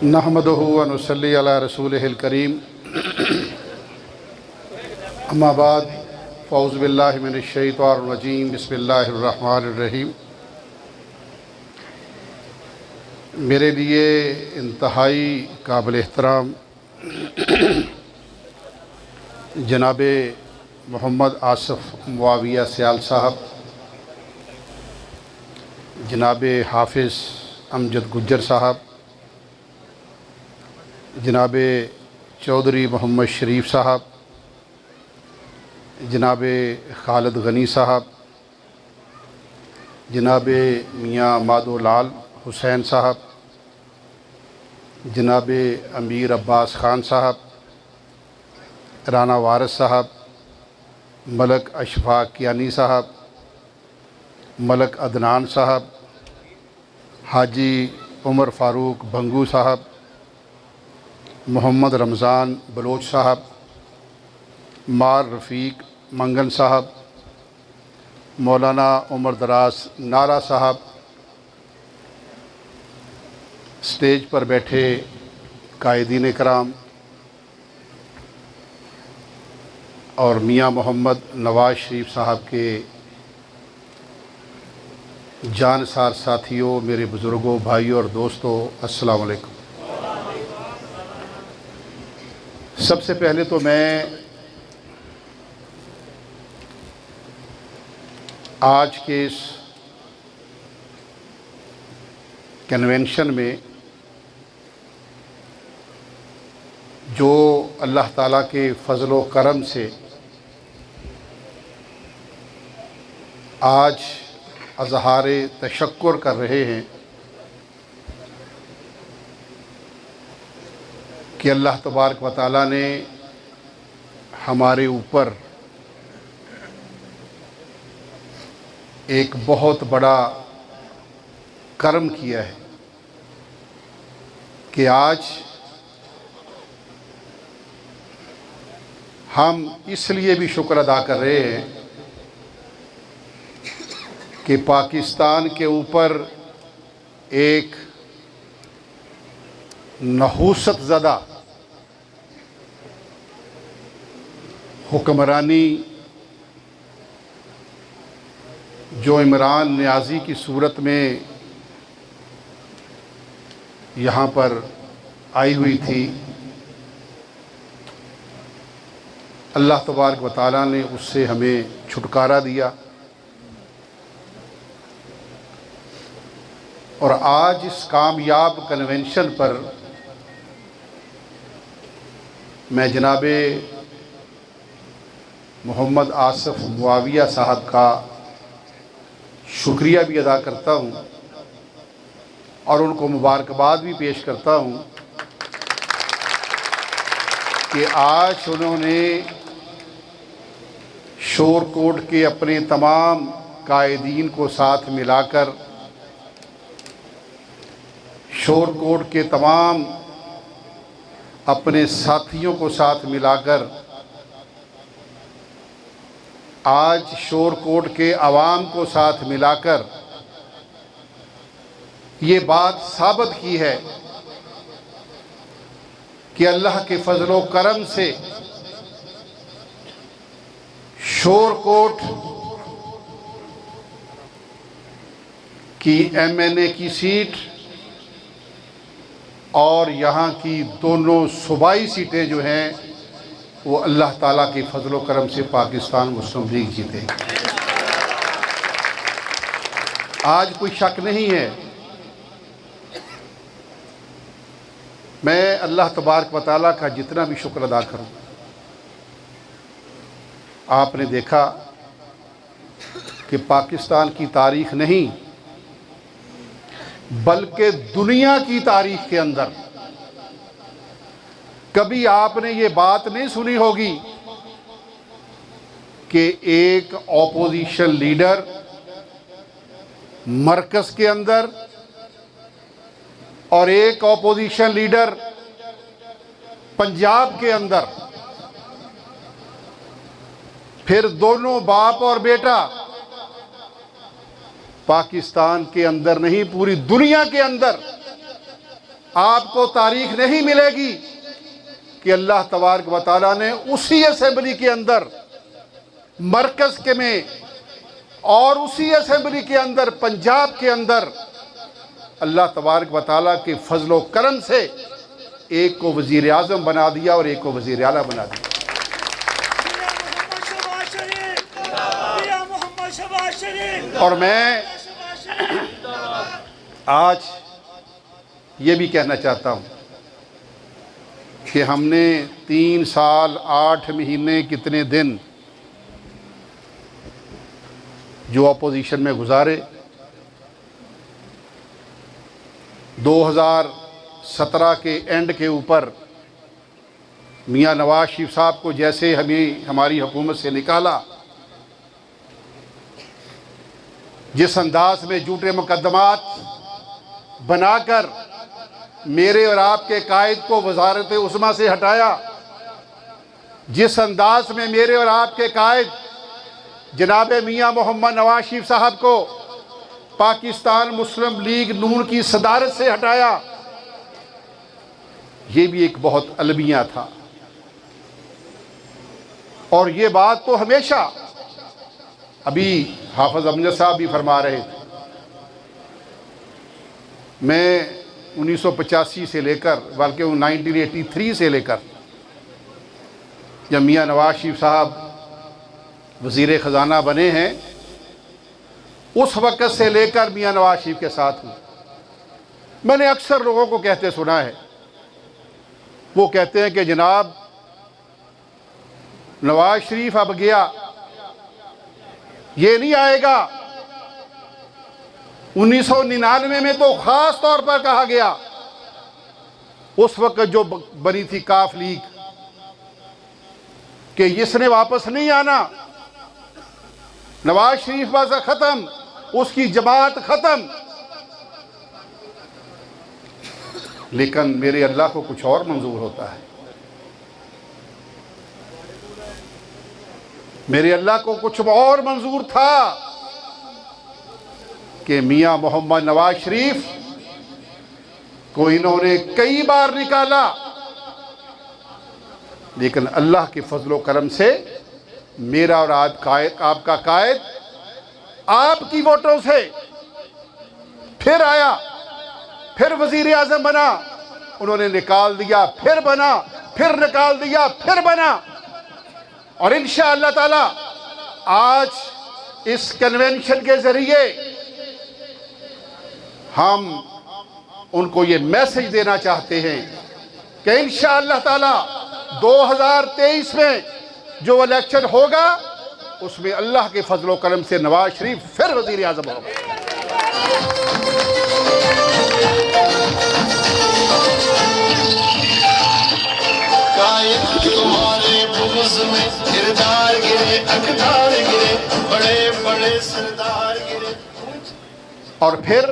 नहमदुहु व नुसल्ली अला रसूलिहिल करीम। अम्मा बाद फ़ौज़ु बिल्लाहि मिनश शैतानिर रजीम। बिस्मिल्लाहिर रहमानिर रहीम। मेरे लिए इंतहाई काबिल एहतराम जनाब मोहम्मद आसिफ़ मुआविया सियाल साहब, जनाब हाफिज़ अमजद गुज्जर साहब, जनाब चौधरी मोहम्मद शरीफ साहब, जनाब खालिद गनी साहब, जनाब मियाँ माधो लाल हुसैन साहब, जनाब अमीर अब्बास ख़ान साहब, राना वारिस साहब, मलक अशफाक कियानी साहब, मलक अदनान साहब, हाजी उमर फ़ारूक भंगू साहब, मोहम्मद रमज़ान बलोच साहब, मार रफ़ीक मंगन साहब, मौलाना उमर दराज नारा साहब, स्टेज पर बैठे कायदीन कराम और मियाँ मोहम्मद नवाज़ शरीफ साहब के जानसार साथियों, मेरे बुज़ुर्गों, भाइयों और दोस्तों, अस्सलाम वालेकुम। सबसे पहले तो मैं आज के इस कन्वेंशन में जो अल्लाह ताला के फ़ज़ल व करम से आज अज़हार तशक्कुर कर रहे हैं कि अल्लाह तबारक व तआला ने हमारे ऊपर एक बहुत बड़ा कर्म किया है कि आज हम इसलिए भी शुक्र अदा कर रहे हैं कि पाकिस्तान के ऊपर एक नहूसत ज़दा हुक्मरानी जो इमरान नियाज़ी की सूरत में यहाँ पर आई हुई थी, अल्लाह तबारक व तआला ने उससे हमें छुटकारा दिया और आज इस कामयाब कन्वेंशन पर मैं जनाब मोहम्मद आसिफ़ मुआविया साहब का शुक्रिया भी अदा करता हूँ और उनको मुबारकबाद भी पेश करता हूँ कि आज उन्होंने शोर कोट के अपने तमाम कायदीन को साथ मिलाकर, शोर कोट के तमाम अपने साथियों को साथ मिलाकर आज शोर कोट के अवाम को साथ मिलाकर ये बात साबित की है कि अल्लाह के फजल व करम से शोर कोट की MNA की सीट और यहाँ की दोनों सूबाई सीटें जो हैं वो अल्लाह ताला के फजल व करम से पाकिस्तान मुस्लिम लीग जीते। आज कोई शक नहीं है। मैं अल्लाह तबारक व तआला का जितना भी शुक्र अदा करूँ, आपने देखा कि पाकिस्तान की तारीख़ नहीं बल्कि दुनिया की तारीख़ के अंदर कभी आपने ये बात नहीं सुनी होगी कि एक ऑपोजिशन लीडर मरकज़ के अंदर और एक ऑपोजिशन लीडर पंजाब के अंदर, फिर दोनों बाप और बेटा पाकिस्तान के अंदर नहीं पूरी दुनिया के अंदर आपको तारीख नहीं मिलेगी कि अल्लाह तबारक व तआला ने उसी असेंबली के अंदर मरकज़ के में और उसी असेंबली के अंदर पंजाब के अंदर अल्लाह तबारक व तआला के फजलो करम से एक को वज़ीर आज़म बना दिया और एक को वज़ीर आला बना दिया। और मैं आज ये भी कहना चाहता हूँ कि हमने 3 साल 8 महीने कितने दिन जो अपोजिशन में गुजारे, 2017 के एंड के ऊपर मियाँ नवाज शरीफ साहब को जैसे हमारी हुकूमत से निकाला, जिस अंदाज में झूठे मुकदमात बनाकर मेरे और आपके कायद को वज़ारत उस्मा से हटाया, जिस अंदाज में मेरे और आपके कायद जनाब मियाँ मोहम्मद नवाज शरीफ साहब को पाकिस्तान मुस्लिम लीग नून की सदारत से हटाया, ये भी एक बहुत अलमिया था। और ये बात तो हमेशा, अभी हाफिज अमजद साहब भी फरमा रहे थे, मैं 1985 से लेकर बल्कि 1983 से लेकर जब मियाँ नवाज शरीफ साहब वज़ीर ख़जाना बने हैं, उस वक़्त से लेकर मियाँ नवाज शरीफ के साथ हूँ। मैंने अक्सर लोगों को कहते सुना है, वो कहते हैं कि जनाब नवाज शरीफ अब गया, ये नहीं आएगा। 1999 में तो ख़ास तौर पर कहा गया, उस वक़्त जो बनी थी काफ लीग, कि इसने वापस नहीं आना, नवाज शरीफ बस ख़त्म, उसकी जमात ख़त्म। लेकिन मेरे अल्लाह को कुछ और मंजूर होता है, मेरे अल्लाह को कुछ और मंजूर था कि मियाँ मोहम्मद नवाज शरीफ को इन्होंने कई बार निकाला, लेकिन अल्लाह के फजलो करम से मेरा और आपका कायद आपकी वोटों से फिर आया, फिर वज़ीर आज़म बना, उन्होंने निकाल दिया, फिर बना, फिर निकाल दिया, फिर बना। और इंशाअल्लाह ताला आज इस कन्वेंशन के ज़रिए हम उनको ये मैसेज देना चाहते हैं कि इंशाअल्लाह ताला 2023 में जो इलेक्शन होगा उसमें अल्लाह के फजलो करम से नवाज शरीफ फिर वज़ीर आज़म होगा। तुम्हारे बुग़्ज़ में किरदार गिरे, अक़दार गिरे, बड़े बड़े सरदार गिरे। और फिर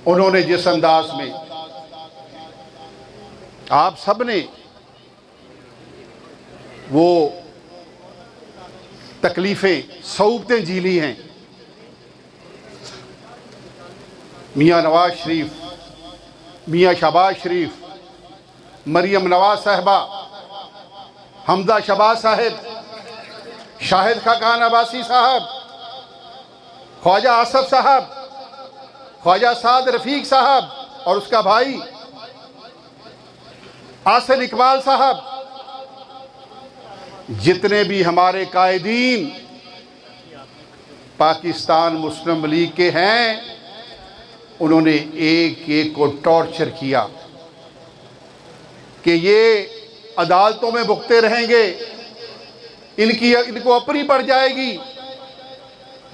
उन्होंने जिस अंदाज में आप सब ने वो तकलीफ़ें सऊबतें झीली हैं, मियाँ नवाज शरीफ, मियाँ शहबाज शरीफ, मरियम नवाज साहबा, हमदा शहबाज साहब, शाहिद खाकान अब्बासी साहब, ख्वाजा आसफ साहब, ख्वाजा साद रफ़ीक साहब और उसका भाई आसिन इकबाल साहब, जितने भी हमारे कायदीन पाकिस्तान मुस्लिम लीग के हैं, उन्होंने एक एक को टॉर्चर किया कि ये अदालतों में भुगते रहेंगे, इनको अपनी पड़ जाएगी।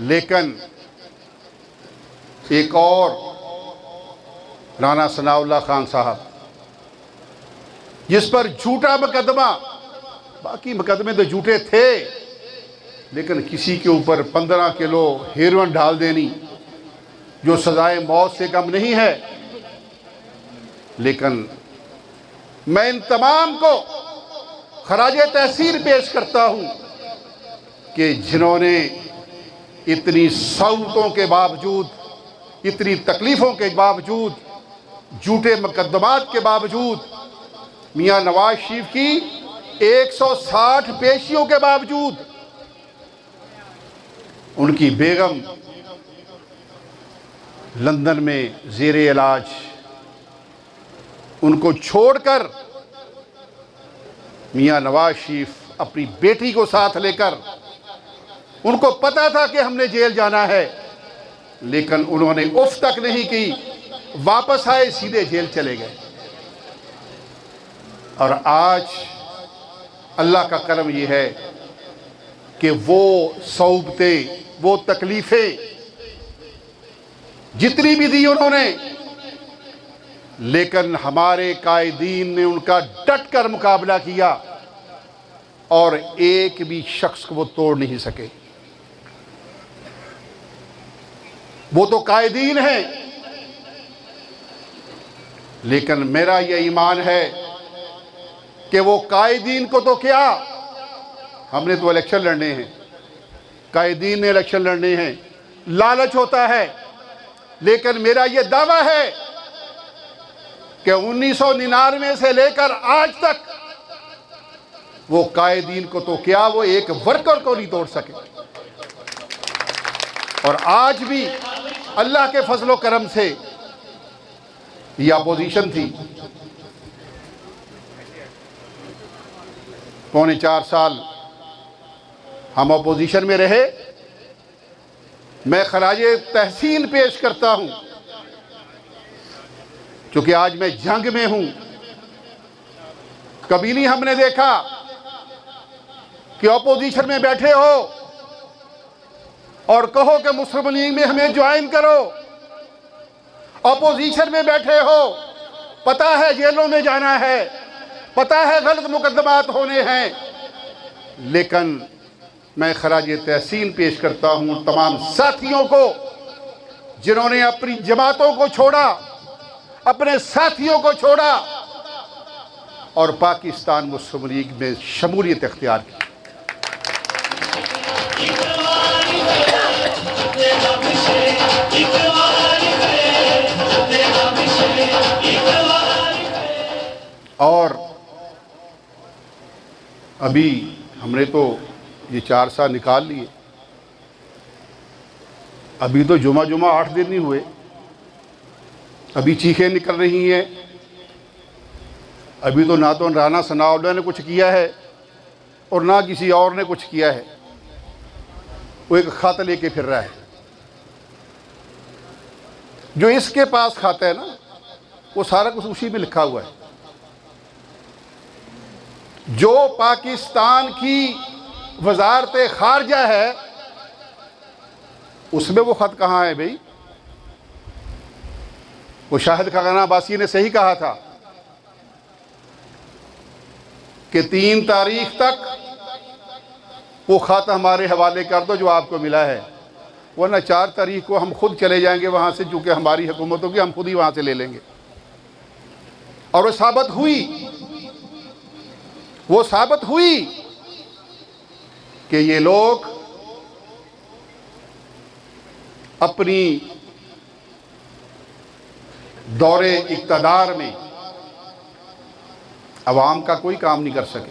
लेकिन एक और राना सनाउल्लाह खान साहब, जिस पर झूठा मुकदमा, बाकी मुकदमे तो झूठे थे, लेकिन किसी के ऊपर 15 किलो हेरोइन डाल देनी जो सजाए मौत से कम नहीं है। लेकिन मैं इन तमाम को खराजे तहसीर पेश करता हूँ कि जिन्होंने इतनी सऊतों के बावजूद, इतनी तकलीफ़ों के बावजूद झूठे मुकदमात के बावजूद, मियां नवाज शरीफ की 160 पेशियों के बावजूद उनकी बेगम लंदन में ज़ेरे इलाज, उनको छोड़कर मियां नवाज शरीफ अपनी बेटी को साथ लेकर, उनको पता था कि हमने जेल जाना है, लेकिन उन्होंने उफ तक नहीं की, वापस आए, सीधे जेल चले गए। और आज अल्लाह का करम यह है कि वो सौबतें, वो तकलीफ़ें जितनी भी दी उन्होंने, लेकिन हमारे कायदीन ने उनका डट कर मुकाबला किया और एक भी शख्स को वो तोड़ नहीं सके। वो तो कायदीन हैं, लेकिन मेरा ये ईमान है कि वो कायदीन को तो क्या, हमने तो इलेक्शन लड़ने हैं, कायदीन ने इलेक्शन लड़ने हैं, लालच होता है, लेकिन मेरा ये दावा है कि 1999 से लेकर आज तक वो कायदीन को तो क्या, वो एक वर्कर को नहीं तोड़ सके। और आज भी अल्लाह के फजलो करम से ये अपोजिशन थी, 3.25 साल हम अपोजिशन में रहे। मैं खराजे तहसीन पेश करता हूं, क्योंकि आज मैं जंग में हूं। कभी नहीं हमने देखा कि अपोजिशन में बैठे हो और कहो कि मुस्लिम लीग में हमें ज्वाइन करो। अपोजिशन में बैठे हो, पता है जेलों में जाना है, पता है गलत मुकदमात होने हैं, लेकिन मैं खराजे तहसीन पेश करता हूं तमाम साथियों को जिन्होंने अपनी जमातों को छोड़ा, अपने साथियों को छोड़ा और पाकिस्तान मुस्लिम लीग में शमूलियत इख्तियार की। और अभी हमने तो ये 4 साल निकाल लिए, अभी तो जुमा 8 दिन नहीं हुए, अभी चीखें निकल रही हैं। अभी तो ना तो राना सनाउल्लाह ने कुछ किया है और ना किसी और ने कुछ किया है। वो एक खत लेके फिर रहा है, जो इसके पास खाता है ना, वो सारा कुछ उसी में लिखा हुआ है। जो पाकिस्तान की वजारत खारजा है, उसमें वो खत कहाँ है भाई? वो शाहिद खान अब्बासी ने सही कहा था कि 3 तारीख तक वो खत हमारे हवाले कर दो जो आपको मिला है, वरना 4 तारीख को हम खुद चले जाएंगे वहाँ से, चूँकि हमारी हुकूमत होगी, हम खुद ही वहाँ से ले लेंगे। और वो साबित हुई कि ये लोग अपनी दौरे इक़्तिदार में अवाम का कोई काम नहीं कर सके।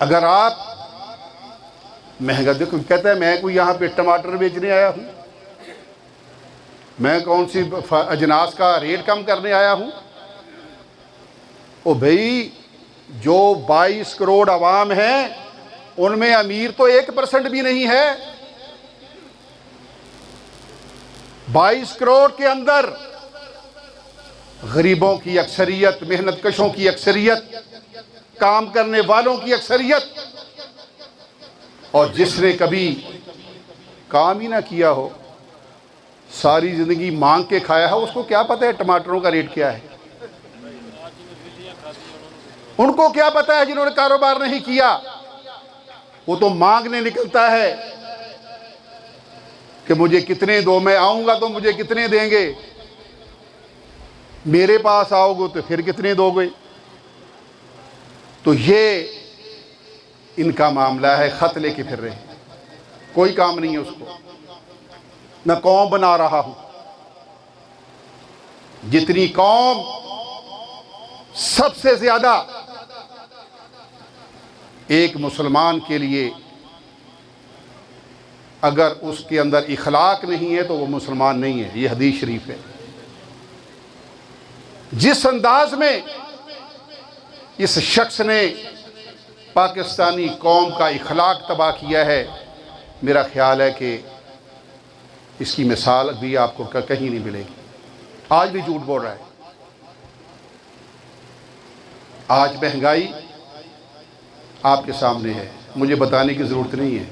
अगर आप महंगा देखो, कहता है मैं कोई यहाँ पे टमाटर बेचने आया हूँ, मैं कौन सी अजनास का रेट कम करने आया हूँ। ओ भाई, जो 22 करोड़ अवाम हैं उनमें अमीर तो 1% भी नहीं है। 22 करोड़ के अंदर गरीबों की अक्सरियत, मेहनत कशों की अक्सरियत, काम करने वालों की अक्सरियत, और जिसने कभी काम ही ना किया हो, सारी ज़िंदगी मांग के खाया है, उसको क्या पता है टमाटरों का रेट क्या है? उनको क्या पता है जिन्होंने कारोबार नहीं किया? वो तो मांगने निकलता है कि मुझे कितने दो, मैं आऊँगा तो मुझे कितने देंगे, मेरे पास आओगे तो फिर कितने दोगे। तो ये इनका मामला है, ख़त लेके फिर रहे हैं, कोई काम नहीं है उसको। मैं कौम बना रहा हूँ, जितनी कौम सबसे ज्यादा एक मुसलमान के लिए अगर उसके अंदर इखलाक नहीं है तो वो मुसलमान नहीं है। ये हदीस शरीफ है। जिस अंदाज में इस शख्स ने पाकिस्तानी कौम का इखलाक तबाह किया है, मेरा ख्याल है कि इसकी मिसाल भी आपको कहीं नहीं मिलेगी। आज भी झूठ बोल रहा है। आज महंगाई आपके सामने है, मुझे बताने की ज़रूरत नहीं है।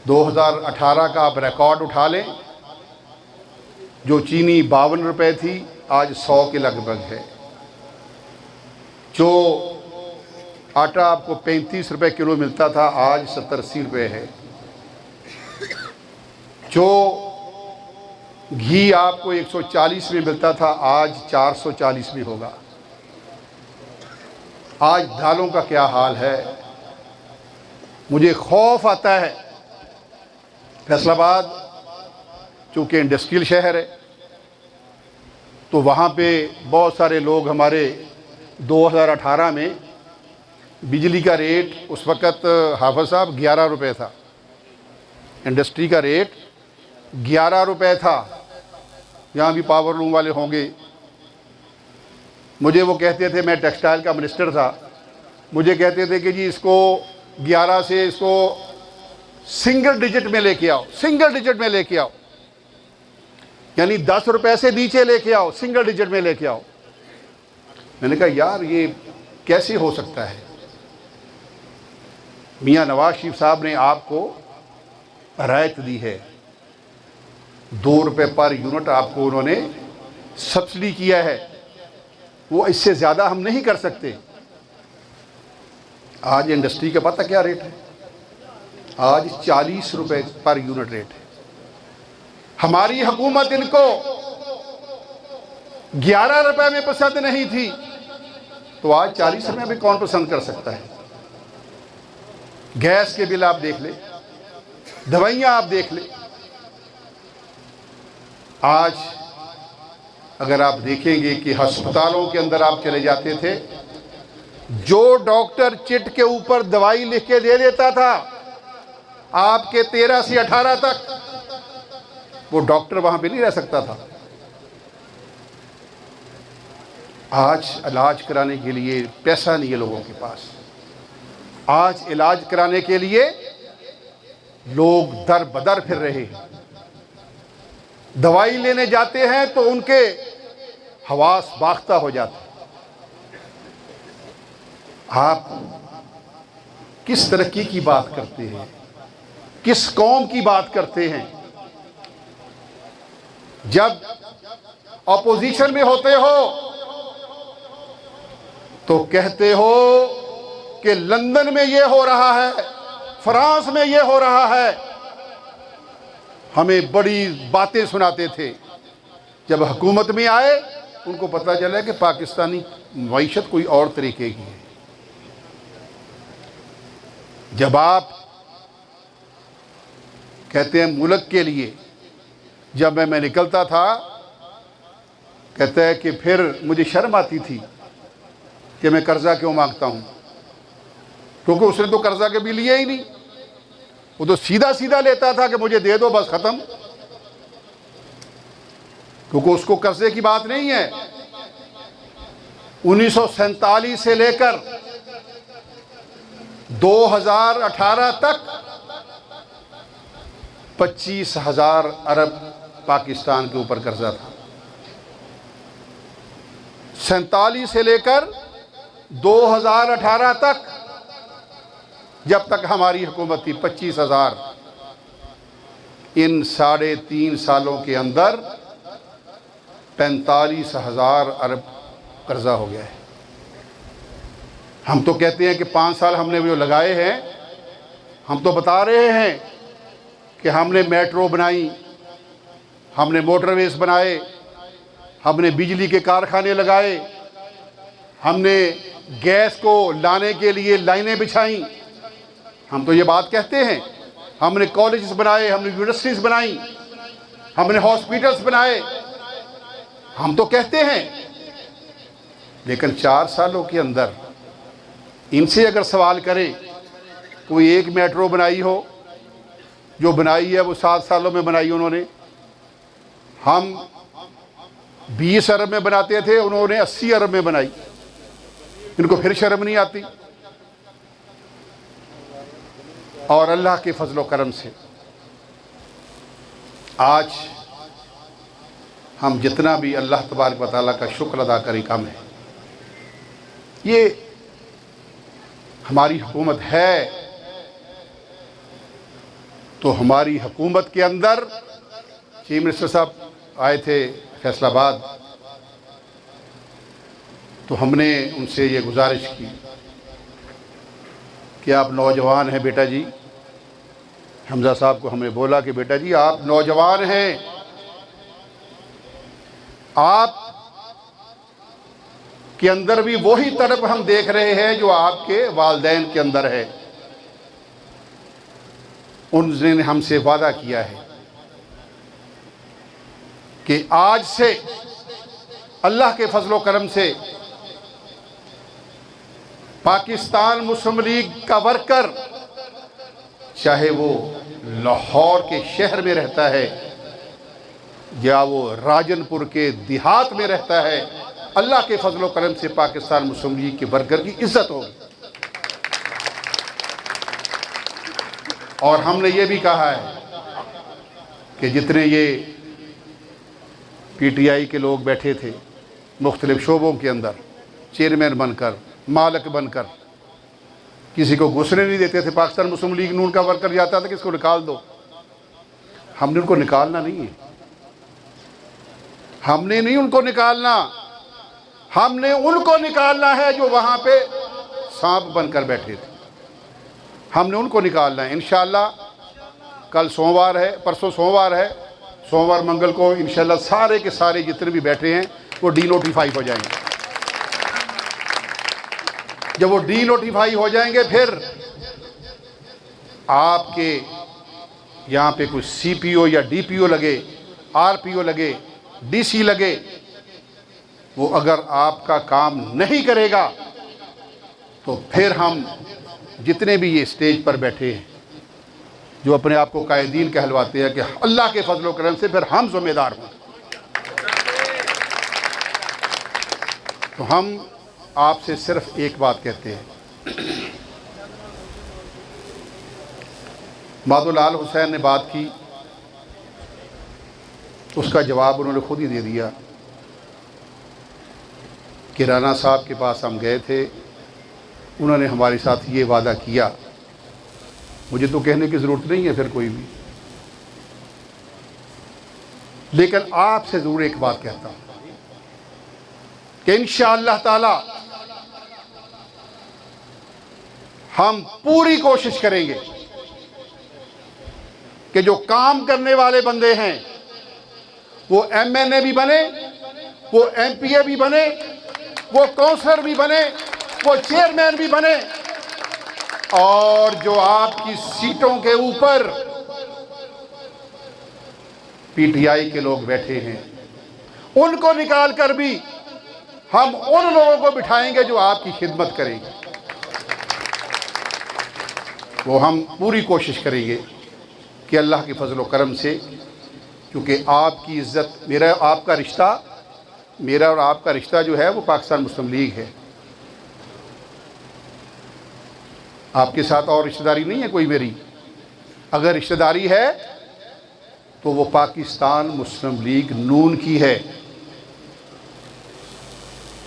2018 का आप रिकॉर्ड उठा लें, जो चीनी 52 रुपए थी आज 100 के लगभग है। जो आटा आपको 35 रुपए किलो मिलता था आज 70-80 रुपए है। जो घी आपको 140 में मिलता था आज 440 में होगा। आज दालों का क्या हाल है। मुझे खौफ आता है। फैसलाबाद चूँकि इंडस्ट्रियल शहर है तो वहाँ पे बहुत सारे लोग हमारे 2018 में बिजली का रेट उस वक़्त हाफिज़ साहब 11 रुपये था। इंडस्ट्री का रेट 11 रुपये था। यहाँ भी पावर लूम वाले होंगे। मुझे वो कहते थे, मैं टेक्सटाइल का मिनिस्टर था, मुझे कहते थे कि जी इसको 11 से इसको सिंगल डिजिट में लेके आओ, सिंगल डिजिट में लेके आओ, यानी 10 रुपए से नीचे लेके आओ, सिंगल डिजिट में लेके आओ। मैंने कहा यार ये कैसे हो सकता है। मियाँ नवाज शरीफ साहब ने आपको रायत दी है, 2 रुपये पर यूनिट आपको उन्होंने सब्सिडी किया है। वो इससे ज़्यादा हम नहीं कर सकते। आज इंडस्ट्री का पता क्या रेट है, आज 40 रुपये पर यूनिट रेट है। हमारी हुकूमत इनको 11 रुपये में पसंद नहीं थी तो आज 40 रुपये में कौन पसंद कर सकता है। गैस के बिल आप देख ले, दवाइयाँ आप देख ले। आज अगर आप देखेंगे कि अस्पतालों के अंदर आप चले जाते थे, जो डॉक्टर चिट के ऊपर दवाई लिख के दे देता था आपके 13 से 18 तक, वो डॉक्टर वहां पे नहीं रह सकता था। आज इलाज कराने के लिए पैसा नहीं है लोगों के पास। आज इलाज कराने के लिए लोग दर बदर फिर रहे हैं। दवाई लेने जाते हैं तो उनके हवास बाख्ता हो जाते। आप किस तरक्की की बात करते हैं, किस कौम की बात करते हैं। जब ऑपोजिशन में होते हो तो कहते हो कि लंदन में ये हो रहा है, फ्रांस में ये हो रहा है। हमें बड़ी बातें सुनाते थे। जब हुकूमत में आए उनको पता चला कि पाकिस्तानी मईशत कोई और तरीके की है। जब आप कहते हैं मुल्क के लिए, जब मैं निकलता था कहता है कि फिर मुझे शर्म आती थी कि मैं कर्जा क्यों मांगता हूं, क्योंकि उसने तो कर्जा कभी लिया ही नहीं। वो तो सीधा सीधा लेता था कि मुझे दे दो बस खत्म, क्योंकि उसको कर्जे की बात नहीं है। 1947 से लेकर 2018 तक 25,000 अरब पाकिस्तान के ऊपर कर्जा था। 47 से लेकर 2018 तक, जब तक हमारी हुकूमत थी, 25,000। इन 3.5 सालों के अंदर 45,000 अरब कर्जा हो गया है। हम तो कहते हैं कि 5 साल हमने वो लगाए हैं। हम तो बता रहे हैं कि हमने मेट्रो बनाई, हमने मोटरवेज बनाए, हमने बिजली के कारखाने लगाए, हमने गैस को लाने के लिए लाइनें बिछाई। हम तो ये बात कहते हैं। हमने कॉलेजेस बनाए, हमने यूनिवर्सिटीज़ बनाई, हमने हॉस्पिटल्स बनाए, हम तो कहते हैं, लेकिन 4 सालों के अंदर इनसे अगर सवाल करें, कोई एक मेट्रो बनाई हो, जो बनाई है वो 7 सालों में बनाई उन्होंने। हम 20 अरब में बनाते थे, उन्होंने 80 अरब में बनाई। इनको फिर शर्म नहीं आती। और अल्लाह के फजल करम से आज हम जितना भी अल्लाह तबारक व तआला का शुक्र अदा करें कम है। ये हमारी हुकूमत है, तो हमारी हुकूमत के अंदर चीफ मिनिस्टर साहब आए थे फैसलाबाद, तो हमने उनसे ये गुजारिश की कि आप नौजवान हैं बेटा जी। हमजा साहब को हमने बोला कि बेटा जी आप नौजवान हैं, आप के अंदर भी वही तरफ हम देख रहे हैं जो आपके वालिदैन के अंदर है। उन्होंने हमसे वादा किया है कि आज से अल्लाह के फजलो करम से पाकिस्तान मुस्लिम लीग का वर्कर, चाहे वो लाहौर के शहर में रहता है या वो राजनपुर के देहात में रहता है, अल्लाह के फजलो करम से पाकिस्तान मुस्लिम लीग के वर्कर की इज्जत होगी। और हमने ये भी कहा है कि जितने ये पीटीआई के लोग बैठे थे मुख्तलिफ शोबों के अंदर, चेयरमैन बनकर, मालिक बनकर, किसी को घुसने नहीं देते थे। पाकिस्तान मुस्लिम लीग नून का वर्कर जाता था कि इसको निकाल दो। हमने उनको निकालना नहीं है, हमने नहीं उनको निकालना, हमने उनको निकालना है जो वहाँ पे सांप बनकर बैठे थे। हमने उनको निकालना है। इंशाअल्लाह कल सोमवार है, परसों सोमवार है, सोमवार मंगल को इंशाअल्लाह सारे के सारे जितने भी बैठे हैं वो डीनोटिफाई हो जाएंगे। जब वो डीनोटिफाई हो जाएंगे, फिर आपके यहाँ पे कोई सीपीओ या डीपीओ लगे, आरपीओ लगे, डीसी लगे, वो अगर आपका काम नहीं करेगा तो फिर हम जितने भी ये स्टेज पर बैठे हैं जो अपने आप को कायदीन कहलवाते हैं कि अल्लाह के फजलो करम से फिर हम जिम्मेदार हों। तो हम आपसे सिर्फ एक बात कहते हैं। मादुलाल हुसैन ने बात की, उसका जवाब उन्होंने खुद ही दे दिया कि राना साहब के पास हम गए थे, उन्होंने हमारे साथ ये वादा किया। मुझे तो कहने की ज़रूरत नहीं है फिर कोई भी, लेकिन आपसे ज़रूर एक बात कहता हूँ कि इंशाअल्लाह ताला हम पूरी कोशिश करेंगे कि जो काम करने वाले बंदे हैं वो एमएनए भी बने, वो एमपीए भी बने, वो काउंसलर भी बने, वो चेयरमैन भी बने, और जो आपकी सीटों के ऊपर पीटीआई के लोग बैठे हैं उनको निकाल कर भी हम उन लोगों को बिठाएंगे जो आपकी खिदमत करेंगे। वो हम पूरी कोशिश करेंगे कि अल्लाह के फजल करम से, क्योंकि आपकी इज़्ज़त, मेरा आपका रिश्ता, मेरा और आपका रिश्ता जो है वो पाकिस्तान मुस्लिम लीग है। आपके साथ और रिश्तेदारी नहीं है कोई मेरी। अगर रिश्तेदारी है तो वो पाकिस्तान मुस्लिम लीग नून की है।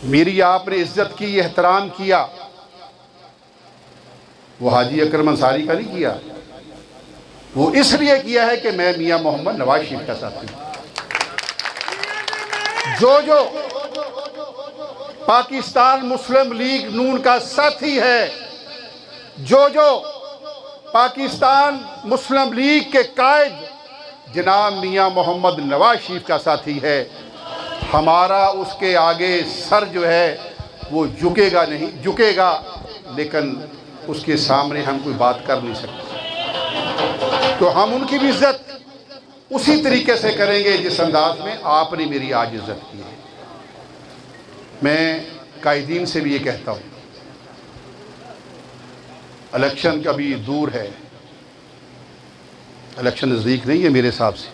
मेरी आपने इज्जत की, एहतराम किया, वो हाजी अकरम अंसारी का नहीं किया। वो इसलिए किया है कि मैं मियां मोहम्मद नवाज शरीफ का साथी हूं। जो पाकिस्तान मुस्लिम लीग नून का साथी है, जो पाकिस्तान मुस्लिम लीग के कायद जनाब मियां मोहम्मद नवाज शरीफ का साथी है, हमारा उसके आगे सर जो है वो झुकेगा नहीं, झुकेगा, लेकिन उसके सामने हम कोई बात कर नहीं सकते। तो हम उनकी भी इज्जत उसी तरीके से करेंगे जिस अंदाज में आपने मेरी आज इज्जत की है। मैं कायदीन से भी ये कहता हूँ, इलेक्शन कभी दूर है, इलेक्शन नज़दीक नहीं है मेरे हिसाब से,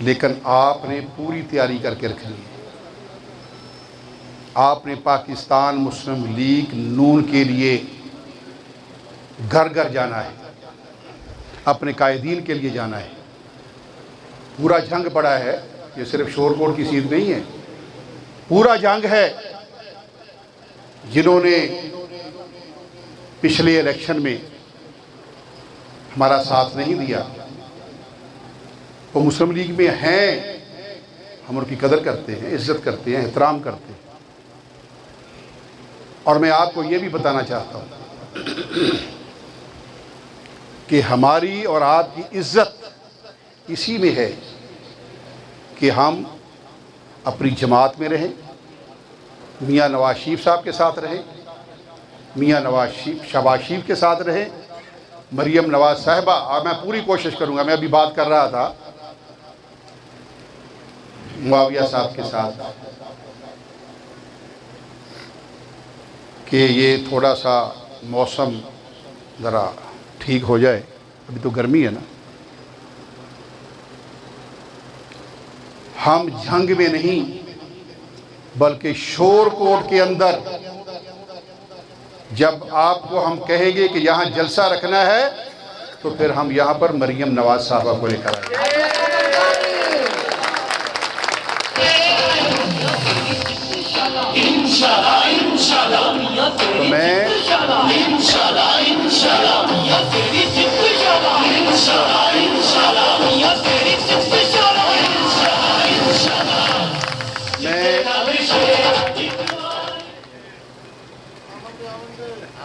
लेकिन आपने पूरी तैयारी करके रखनी है। आपने पाकिस्तान मुस्लिम लीग नून के लिए घर घर जाना है, अपने कायदीन के लिए जाना है। पूरा जंग पड़ा है, ये सिर्फ शोरकोट की सीट नहीं है, पूरा जंग है। जिन्होंने पिछले इलेक्शन में हमारा साथ नहीं दिया वो मुस्लिम लीग में हैं, हम उनकी कदर करते हैं, इज्जत करते हैं, एहतराम करते हैं। और मैं आपको ये भी बताना चाहता हूँ कि हमारी और आपकी इज्जत इसी में है कि हम अपनी जमात में रहें, मियाँ नवाज शरीफ साहब के साथ रहें, मियाँ शहबाज शरीफ के साथ रहें, मरियम नवाज साहिबा। और मैं पूरी कोशिश करूँगा, मैं अभी बात कर रहा था मुआविया साहब के साथ कि ये थोड़ा सा मौसम ज़रा ठीक हो जाए, अभी तो गर्मी है ना। हम जंग में नहीं बल्कि शोरकोट के अंदर जब आपको हम कहेंगे कि यहाँ जलसा रखना है तो फिर हम यहाँ पर मरियम नवाज साहबा को लेकर आएंगे। तो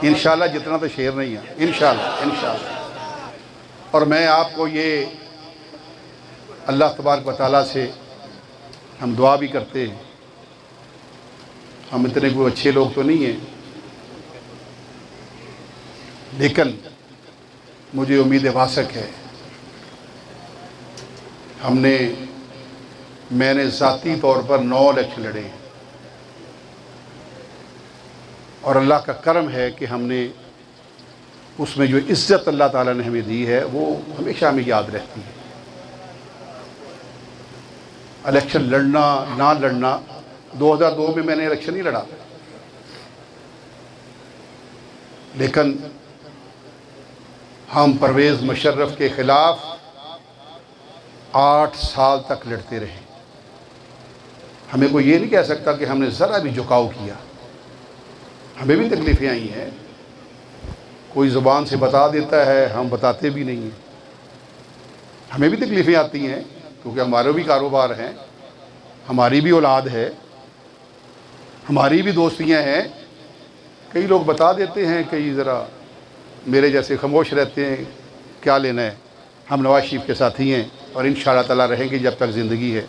इंशाल्लाह जितना तो शेर नहीं है, इंशाल्लाह। और मैं आपको ये अल्लाह तबारक व तआला से हम दुआ भी करते हैं, हम इतने कोई अच्छे लोग तो नहीं हैं, लेकिन मुझे उम्मीद वासक है। मैंने ज़ाती तौर पर 9 इलेक्शन लड़े हैं और अल्लाह का करम है कि हमने उसमें जो इज़्ज़त अल्लाह ताला ने हमें दी है वो हमेशा हमें याद रहती है। इलेक्शन लड़ना ना लड़ना, 2002 में मैंने इलेक्शन नहीं लड़ा, लेकिन हम परवेज़ मुशर्रफ के ख़िलाफ़ 8 साल तक लड़ते रहे। हमें कोई ये नहीं कह सकता कि हमने ज़रा भी झुकाव किया। हमें भी तकलीफ़ें आई हैं, कोई ज़ुबान से बता देता है, हम बताते भी नहीं हैं। हमें भी तकलीफ़ें आती हैं क्योंकि हमारे भी कारोबार हैं, हमारी भी औलाद है, हमारी भी दोस्तियां हैं। कई लोग बता देते हैं, कई ज़रा मेरे जैसे खामोश रहते हैं, क्या लेना है। हम नवाज शरीफ के साथी हैं और इंशाअल्लाह ताला रहेंगे जब तक ज़िंदगी है।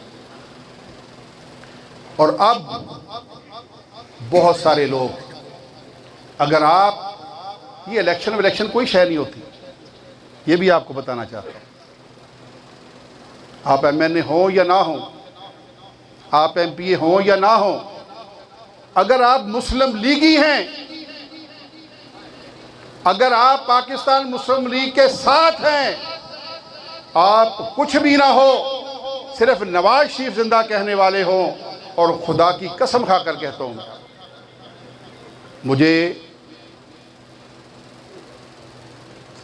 और अब बहुत सारे लोग, अगर आप ये इलेक्शन कोई शय नहीं होती, ये भी आपको बताना चाहता हूँ। आप MNA हो या ना हो, आप MPA हो या ना हो, अगर आप मुस्लिम लीगी हैं, अगर आप पाकिस्तान मुस्लिम लीग के साथ हैं, आप कुछ भी ना हो, सिर्फ नवाज शरीफ जिंदा कहने वाले हो, और खुदा की कसम खाकर कहता हूँ, मुझे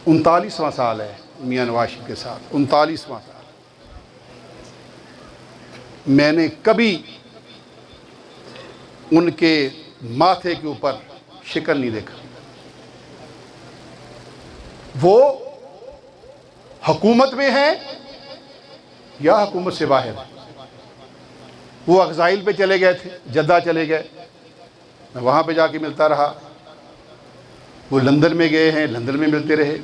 39वां साल है मियाँ नवाज शरीफ के साथ, 39वां साल। मैंने कभी उनके माथे के ऊपर शिकन नहीं देखा। वो हुकूमत में है या हुकूमत से बाहर। वो अगज़ाइल पे चले गए थे, जद्दा चले गए, मैं वहाँ पे जाके मिलता रहा। वो लंदन में गए हैं, लंदन में मिलते रहे।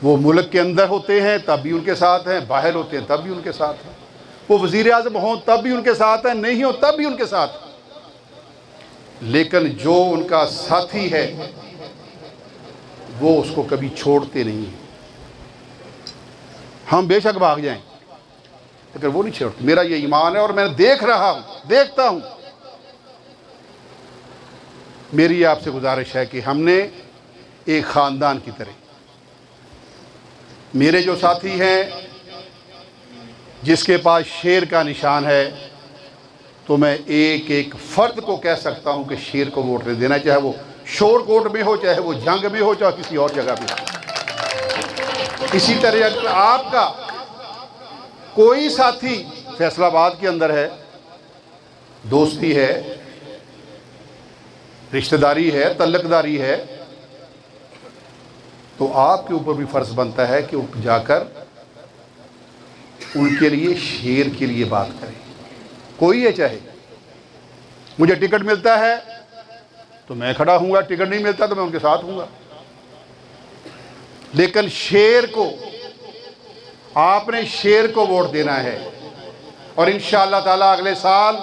वो मुल्क के अंदर होते हैं तब भी उनके साथ हैं, बाहर होते हैं तब भी उनके साथ हैं। वो वज़ीर आज़म हों तब भी उनके साथ हैं, नहीं हो तब भी उनके साथ। लेकिन जो उनका साथी है वो उसको कभी छोड़ते नहीं हैं। हम बेशक भाग जाएं, लेकिन वो नहीं छोड़ते। मेरा ये ईमान है और मैं देख रहा हूँ, देखता हूँ। मेरी आपसे गुजारिश है कि हमने एक ख़ानदान की तरह, मेरे जो साथी हैं जिसके पास शेर का निशान है, तो मैं एक एक फ़र्द को कह सकता हूँ कि शेर को वोट नहीं देना, चाहे वो शोरकोट में हो, चाहे वो जंग में हो, चाहे किसी और जगह पे हो। इसी तरह अगर आपका कोई साथी फैसलाबाद के अंदर है, दोस्ती है, रिश्तेदारी है, तल्लकदारी है, तो आपके ऊपर भी फ़र्ज़ बनता है कि जाकर उनके लिए शेर के लिए बात करें। कोई है, चाहे मुझे टिकट मिलता है तो मैं खड़ा हूँगा, टिकट नहीं मिलता तो मैं उनके साथ हूँगा, लेकिन शेर को, आपने शेर को वोट देना है। और इंशाअल्लाह ताला अगले साल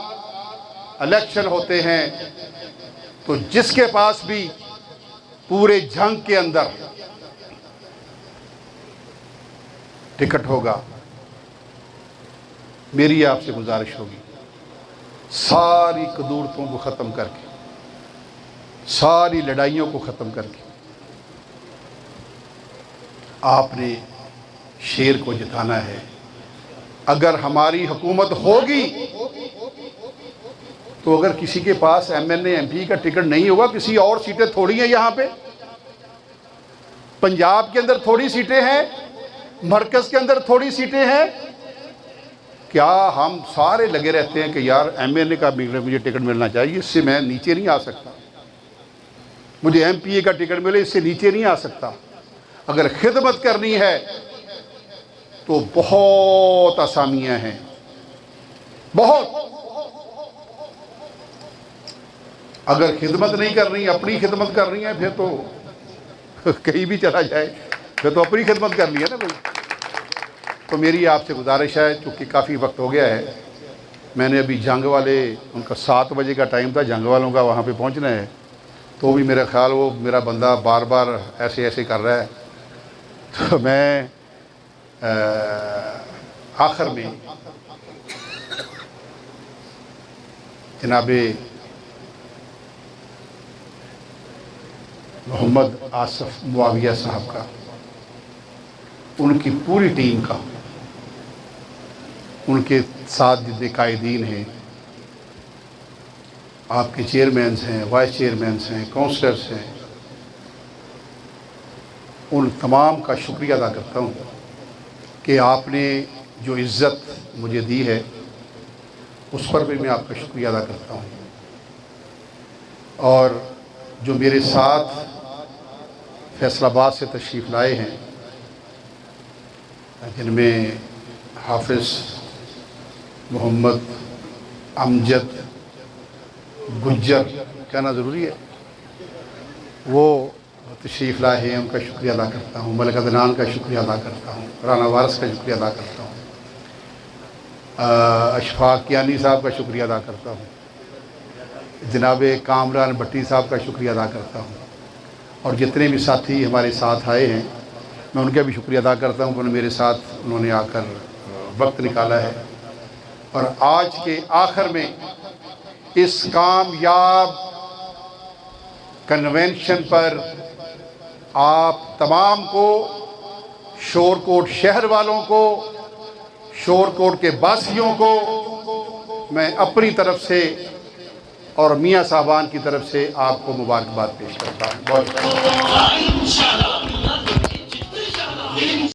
इलेक्शन होते हैं तो जिसके पास भी पूरे जंग के अंदर टिकट होगा, मेरी आपसे गुजारिश होगी, सारी कदूरतों को ख़त्म करके, सारी लड़ाइयों को ख़त्म करके आपने शेर को जिताना है। अगर हमारी हुकूमत होगी तो अगर किसी के पास एमएनए एमपी का टिकट नहीं होगा, किसी और सीटें थोड़ी हैं यहाँ पे, पंजाब के अंदर थोड़ी सीटें हैं, मरकज़ के अंदर थोड़ी सीटें हैं। क्या हम सारे लगे रहते हैं कि यार एमएनए का मुझे टिकट मिलना चाहिए, इससे मैं नीचे नहीं आ सकता, मुझे एमपीए का टिकट मिले, इससे नीचे नहीं आ सकता। अगर खिदमत करनी है तो बहुत आसामियां हैं, बहुत। अगर खिदमत नहीं करनी, अपनी खिदमत करनी है, फिर तो कहीं भी चला जाए, फिर तो अपनी खिदमत करनी है ना भाई। तो मेरी आपसे गुजारिश है, चूँकि काफ़ी वक्त हो गया है, मैंने अभी जंग वाले, उनका 7 बजे का टाइम था, जंग वालों का वहाँ पे पहुँचना है, तो भी मेरा ख्याल वो मेरा बंदा बार बार ऐसे ऐसे कर रहा है। तो मैं आखिर में जनाबे मोहम्मद आसिफ मुआविया साहब का, उनकी पूरी टीम का, उनके साथ जितने कायदीन हैं, आपके चेयरमैन्स हैं, वाइस चेयरमैन्स हैं, काउंसलर्स हैं, उन तमाम का शुक्रिया अदा करता हूँ कि आपने जो इज़्ज़त मुझे दी है उस पर भी मैं आपका शुक्रिया अदा करता हूँ। और जो मेरे साथ फैसलाबाद से तशरीफ़ लाए हैं, जिनमें हाफिज़ मोहम्मद अमजद गुज्जर, कहना ज़रूरी है, वो तशरीफ़ लाए हैं, उनका शुक्रिया अदा करता हूँ। मलिक अदनान का शुक्रिया अदा करता हूँ, राना वारस का शुक्रिया अदा करता हूँ, अशफाक कियानी साहब का शुक्रिया अदा करता हूँ, जनाब कामरान भट्टी साहब का शुक्रिया अदा करता हूँ, और जितने भी साथी हमारे साथ आए हैं मैं उनका भी शुक्रिया अदा करता हूँ कि मेरे साथ उन्होंने आकर वक्त निकाला है। और आज के आखिर में इस कामयाब कन्वेंशन पर आप तमाम को, शोरकोट शहर वालों को, शोरकोट के वासियों को मैं अपनी तरफ से और मियाँ साहबान की तरफ से आपको मुबारकबाद पेश करता हूँ। बहुत